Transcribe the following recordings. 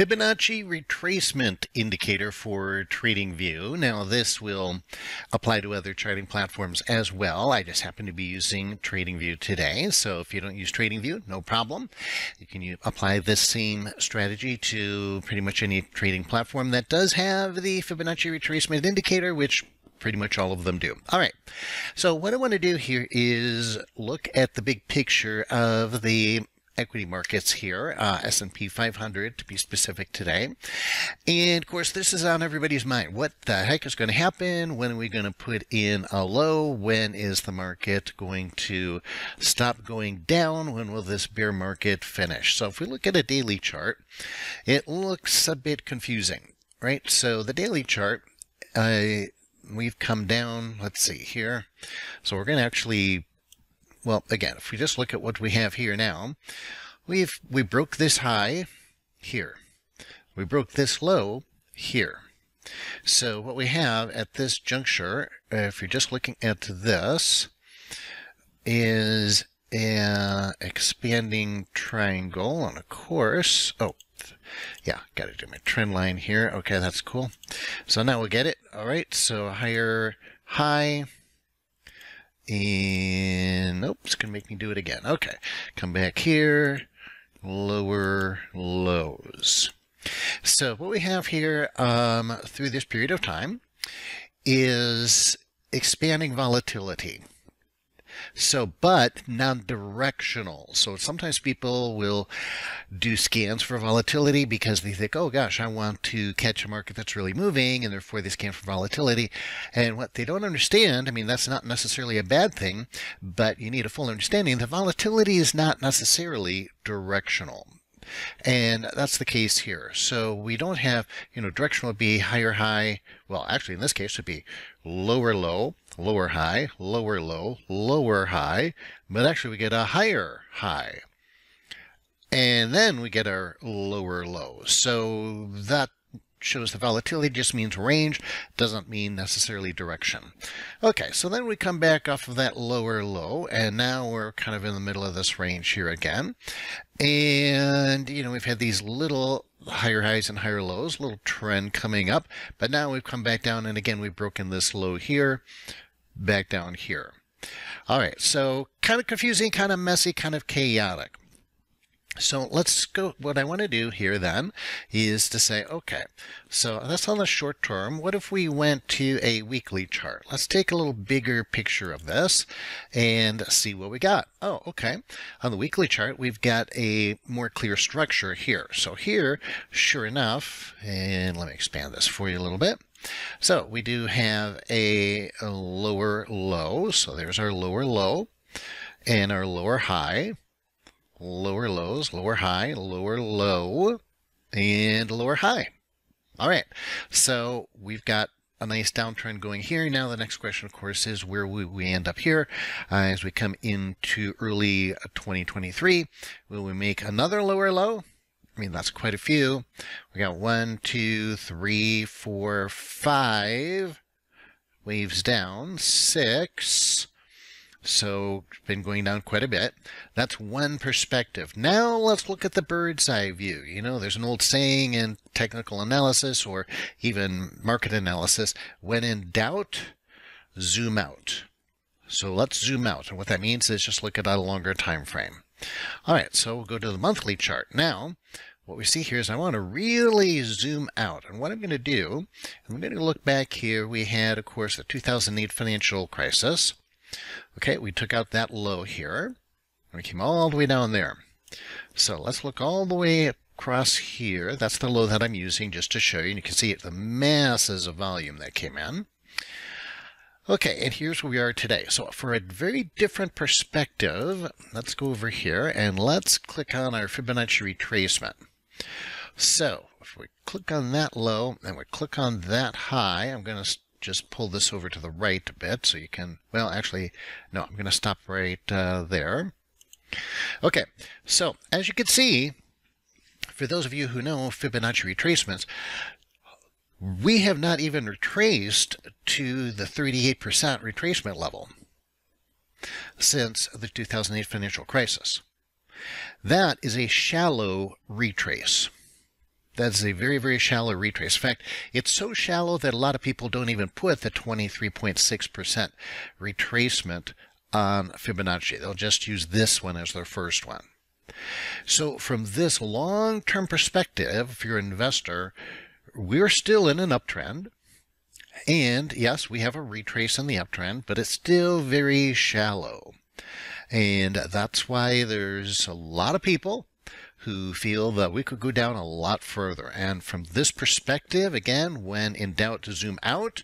Fibonacci Retracement indicator for Tradingview. Now this will apply to other charting platforms as well. I just happen to be using Tradingview today, so if you don't use Tradingview, no problem. You can apply this same strategy to pretty much any trading platform that does have the Fibonacci Retracement indicator, which pretty much all of them do. All right, so what I want to do here is look at the big picture of the equity markets here, S&P 500 to be specific today. And of course, this is on everybody's mind. What the heck is going to happen? When are we going to put in a low? When is the market going to stop going down? When will this bear market finish? So if we look at a daily chart, it looks a bit confusing, right? So the daily chart, we've come down, let's see here. So we're going to actually, well, again, if we just look at what we have here now, we broke this high here. We broke this low here. So what we have at this juncture, if you're just looking at this, is an expanding triangle on a course. Oh, yeah, got to do my trend line here. Okay, that's cool. So now we'll get it. All right, so higher high. And nope, it's going to make me do it again. Okay, come back here, lower lows. So what we have here through this period of time is expanding volatility. So, but non-directional. So sometimes people will do scans for volatility because they think, oh gosh, I want to catch a market that's really moving, and therefore they scan for volatility. And what they don't understand, I mean, that's not necessarily a bad thing, but you need a full understanding that volatility is not necessarily directional. And that's the case here. So we don't have, directional would be higher high. Well, actually, in this case, it would be lower low, lower high, lower low, lower high. But actually, we get a higher high. And then we get our lower low. So that shows the volatility just means range, doesn't mean necessarily direction. Okay, so then we come back off of that lower low, and now we're kind of in the middle of this range here again. And, we've had these little higher highs and higher lows, little trend coming up, but now we've come back down, and again, we've broken this low here, back down here. All right, so kind of confusing, kind of messy, kind of chaotic. So let's go, what I want to do here then is to say, okay, so that's on the short term. What if we went to a weekly chart? Let's take a little bigger picture of this and see what we got. Oh, okay. On the weekly chart, we've got a more clear structure here. So here, sure enough, and let me expand this for you a little bit. So we do have a lower low. So there's our lower low and our lower high. Lower lows, lower high, lower low, and lower high. All right, so we've got a nice downtrend going here. Now the next question, of course, is where will we end up here as we come into early 2023? Will we make another lower low? I mean, that's quite a few. We got 1, 2, 3, 4, 5 waves down, 6. So it's been going down quite a bit. That's one perspective. Now let's look at the bird's eye view. There's an old saying in technical analysis or even market analysis, when in doubt, zoom out. So let's zoom out. And what that means is just look at a longer time frame. All right, so we'll go to the monthly chart. Now, what we see here is I want to really zoom out. And what I'm going to do, I'm going to look back here. We had, of course, the 2008 financial crisis. Okay, we took out that low here. We came all the way down there. So let's look all the way across here. That's the low that I'm using just to show you. And you can see the masses of volume that came in. Okay, and here's where we are today. So for a very different perspective, let's go over here and let's click on our Fibonacci retracement. So if we click on that low and we click on that high, I'm going to just pull this over to the right a bit so you can, well, actually, no, I'm going to stop right there. Okay, so as you can see, for those of you who know Fibonacci retracements, we have not even retraced to the 38% retracement level since the 2008 financial crisis. That is a shallow retrace. That's a very, very shallow retrace. In fact, it's so shallow that a lot of people don't even put the 23.6% retracement on Fibonacci. They'll just use this one as their first one. So from this long-term perspective, if you're an investor, we're still in an uptrend. And yes, we have a retrace in the uptrend, but it's still very shallow. And that's why there's a lot of people who feel that we could go down a lot further. And from this perspective, again, when in doubt to zoom out,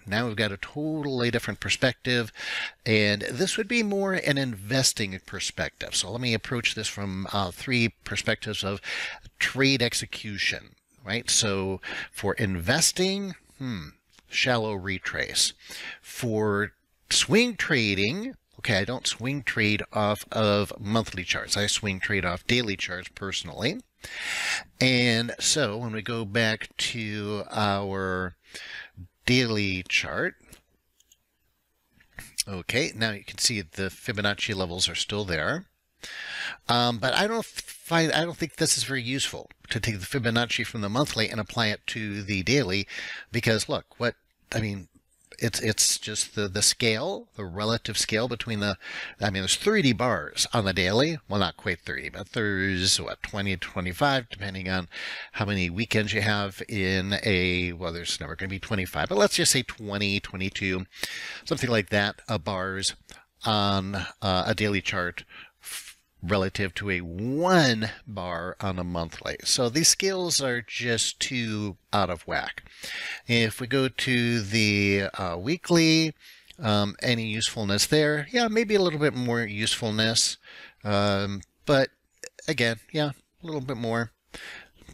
now we've got a totally different perspective. And this would be more an investing perspective. So let me approach this from 3 perspectives of trade execution, right? So for investing, shallow retrace. For swing trading, okay, I don't swing trade off of monthly charts. I swing trade off daily charts personally. And so when we go back to our daily chart, okay, now you can see the Fibonacci levels are still there. But I don't think this is very useful to take the Fibonacci from the monthly and apply it to the daily, because look, it's just the scale, the relative scale between there's 30 bars on the daily. Well, not quite 30, but there's 20 to 25, depending on how many weekends you have in there's never going to be 25, but let's just say 20, 22, something like that, bars on a daily chart relative to a 1 bar on a monthly. So these scales are just too out of whack. If we go to the weekly, any usefulness there? Yeah, maybe a little bit more usefulness. But again, yeah, a little bit more,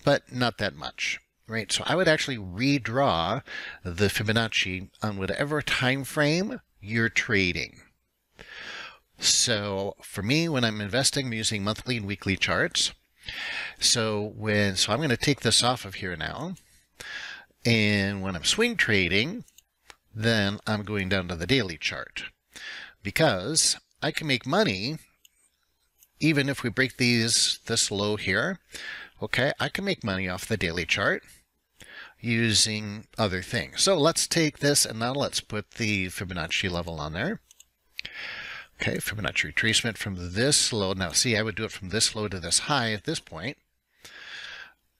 but not that much. Right, so I would actually redraw the Fibonacci on whatever time frame you're trading. So for me, when I'm investing, I'm using monthly and weekly charts. So I'm going to take this off of here now. And when I'm swing trading, then I'm going down to the daily chart, because I can make money even if we break this low here. Okay, I can make money off the daily chart using other things. So let's take this and now let's put the Fibonacci level on there. Okay, Fibonacci retracement from this low. Now, see, I would do it from this low to this high at this point.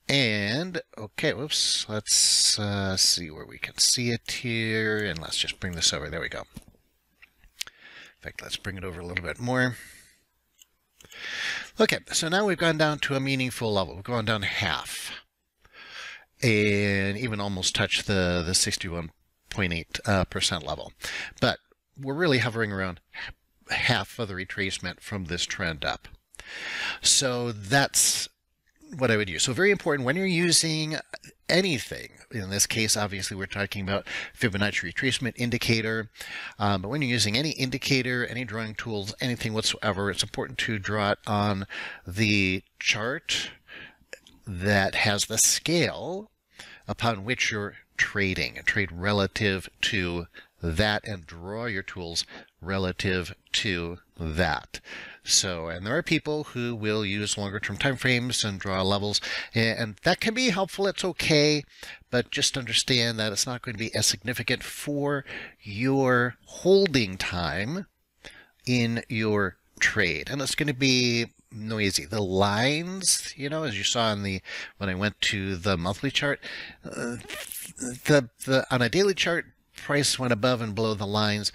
And, okay, whoops, let's see where we can see it here. And let's just bring this over. There we go. In fact, let's bring it over a little bit more. Okay, so now we've gone down to a meaningful level. We've gone down half. And even almost touched the 61.8% level. But we're really hovering around half of the retracement from this trend up. So that's what I would use. So very important when you're using anything. In this case, obviously, we're talking about Fibonacci retracement indicator. But when you're using any indicator, any drawing tools, anything whatsoever, it's important to draw it on the chart that has the scale upon which you're trading. Trade relative to that and draw your tools relative to that. So, and there are people who will use longer term time frames and draw levels, and that can be helpful. It's okay, but just understand that it's not going to be as significant for your holding time in your trade, and it's going to be noisy. The lines, you know, as you saw when I went to the monthly chart, on a daily chart, price went above and below the lines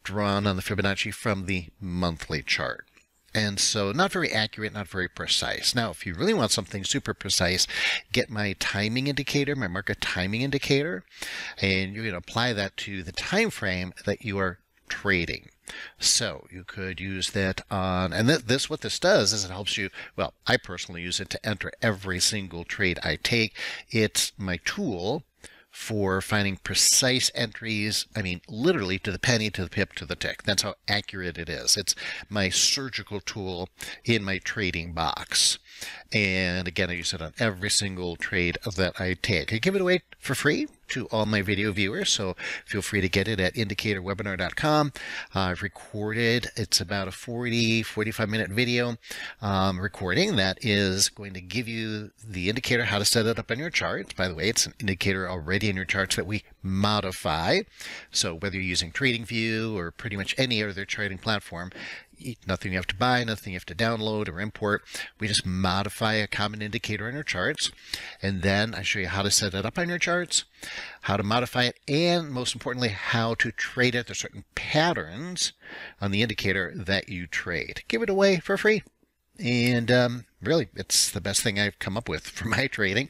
drawn on the Fibonacci from the monthly chart. And so not very accurate, not very precise. Now, if you really want something super precise, get my timing indicator, my market timing indicator, and you're going to apply that to the time frame that you are trading. So you could use that on, and what this does is it helps you, well, I personally use it to enter every single trade I take. It's my tool for finding precise entries. I mean, literally to the penny, to the pip, to the tick. That's how accurate it is. It's my surgical tool in my trading box. And again, I use it on every single trade that I take. I give it away for free. to all my video viewers, so feel free to get it at indicatorwebinar.com. I've recorded, it's about a 45 minute video recording that is going to give you the indicator, how to set it up on your charts. By the way, it's an indicator already in your charts that we modify. So whether you're using Tradingview or pretty much any other trading platform, nothing you have to buy, nothing you have to download or import. We just modify a common indicator on your charts, and then I show you how to set it up on your charts, how to modify it, and most importantly, how to trade it. There's certain patterns on the indicator that you trade. Give it away for free. And really, it's the best thing I've come up with for my trading,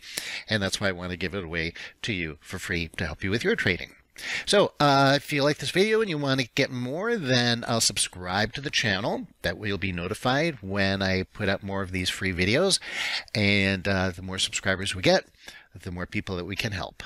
and that's why I want to give it away to you for free to help you with your trading. So if you like this video and you want to get more, then subscribe to the channel. That way you'll be notified when I put out more of these free videos. And the more subscribers we get, the more people that we can help.